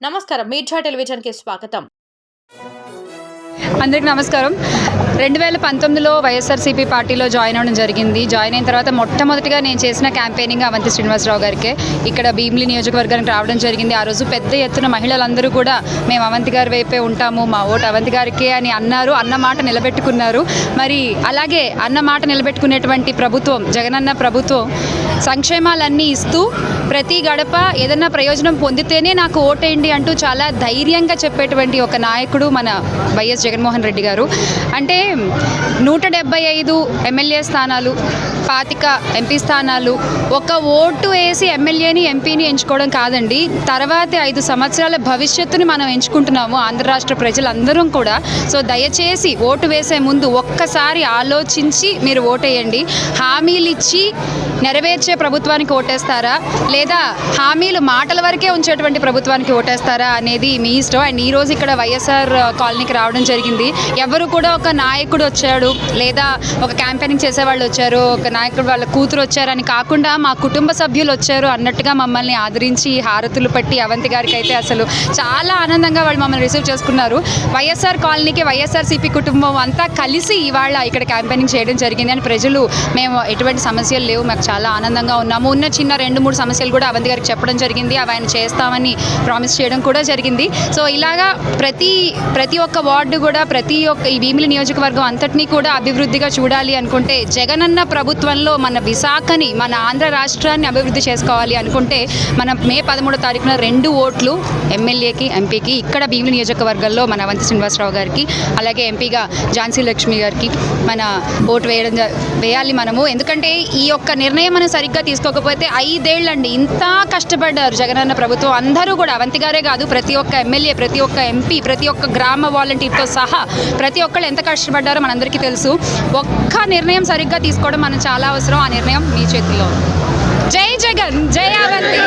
నమస్కారం, మీడియా టెలివిజన్కి స్వాగతం. అందరికీ నమస్కారం. 2019లో వైఎస్ఆర్సీపీ పార్టీలో జాయిన్ అవ్వడం జరిగింది. జాయిన్ అయిన తర్వాత మొట్టమొదటిగా నేను చేసిన క్యాంపెయినింగ్ అవంతి శ్రీనివాసరావు గారికే ఇక్కడ భీమిలి నియోజకవర్గానికి రావడం జరిగింది. ఆ రోజు పెద్ద ఎత్తున మహిళలందరూ కూడా మేము అవంతి గారి వైపే ఉంటాము, మా ఓటు అవంతి గారికే అని అన్నారు. అన్న మాట నిలబెట్టుకున్నారు. మరి అలాగే అన్న మాట నిలబెట్టుకునేటువంటి ప్రభుత్వం, జగనన్న ప్రభుత్వం సంక్షేమాలన్నీ ఇస్తూ ప్రతి గడప ఏదన్నా ప్రయోజనం పొందితేనే నాకు ఓటేయండి అంటూ చాలా ధైర్యంగా చెప్పేటువంటి ఒక నాయకుడు మన వైఎస్ జగన్మోహన్ రెడ్డి గారు. అంటే 175 ఎమ్మెల్యే స్థానాలు, 25 ఎంపీ స్థానాలు, ఒక ఓటు వేసి ఎమ్మెల్యేని ఎంపీని ఎంచుకోవడం కాదండి, తర్వాత 5 సంవత్సరాల భవిష్యత్తుని మనం ఎంచుకుంటున్నాము ఆంధ్ర రాష్ట్ర ప్రజలందరం కూడా. సో దయచేసి ఓటు వేసే ముందు ఒక్కసారి ఆలోచించి మీరు ఓటేయండి. హామీలు ఇచ్చి నెరవేర్చే ప్రభుత్వానికి ఓటేస్తారా, లేదా హామీలు మాటల వరకే ఉంచేటువంటి ప్రభుత్వానికి ఓటేస్తారా అనేది మీ ఇష్టం. అండ్ ఈరోజు ఇక్కడ వైఎస్ఆర్ కాలనీకి రావడం జరిగింది. ఎవరు కూడా ఒక నాయకుడు వచ్చాడు, లేదా ఒక క్యాంపెయినింగ్ చేసేవాళ్ళు వచ్చారు, ఒక నాయకుడు వాళ్ళ కూతురు వచ్చారని కాకుండా మా కుటుంబ సభ్యులు వచ్చారు అన్నట్టుగా మమ్మల్ని ఆదరించి హారతులు పట్టి అవంతి గారికి అయితే అసలు చాలా ఆనందంగా వాళ్ళు మమ్మల్ని రిసీవ్ చేసుకున్నారు. వైఎస్ఆర్ కాలనీకి వైఎస్ఆర్సీపీ కుటుంబం అంతా కలిసి ఇవాళ ఇక్కడ క్యాంపెయినింగ్ చేయడం జరిగింది. అని ప్రజలు మేము ఎటువంటి సమస్యలు లేవు, మాకు చాలా ఆనందంగా ఉన్నాము, ఉన్న చిన్న 2-3 సమస్యలు కూడా అవంతి గారికి చెప్పడం జరిగింది, అవి ఆయన చేస్తామని ప్రామిస్ చేయడం కూడా జరిగింది. సో ఇలాగా ప్రతి ఒక్క వార్డు కూడా, ప్రతి ఒక్క ఈ భీమిలి నియోజకవర్గం అంతటినీ కూడా అభివృద్ధిగా చూడాలి అనుకుంటే, జగనన్న ప్రభుత్వంలో మన విశాఖని, మన ఆంధ్ర రాష్ట్రాన్ని అభివృద్ధి చేసుకోవాలి అనుకుంటే మనం మే 13వ తారీఖున 2 ఓట్లు ఎమ్మెల్యేకి, ఎంపీకి ఇక్కడ భీమిలి నియోజకవర్గంలో మన అవంతి శ్రీనివాసరావు గారికి, అలాగే ఎంపీగా ఝాన్సీ లక్ష్మి గారికి మన ఓటు వేయాలి మనము. ఎందుకంటే ఈ యొక్క నిర్ణయం మనం సరిగ్గా తీసుకోకపోతే 5 ఏళ్ళండి ఇంత కష్టపడ్డారు జగనన్న ప్రభుత్వం. అందరూ కూడా అవంతి గారే కాదు, ప్రతి ఒక్క ఎమ్మెల్యే, ప్రతి ఒక్క ఎంపీ, ప్రతి ఒక్క గ్రామ వాలంటీర్తో సహా ప్రతి ఒక్కళ్ళు ఎంత కష్టపడ్డారో మనందరికీ తెలుసు. ఒక్క నిర్ణయం సరిగ్గా తీసుకోవడం మనం చాలా అవసరం. ఆ నిర్ణయం మీ చేతుల్లో. జై జగన్, జై అవంతి.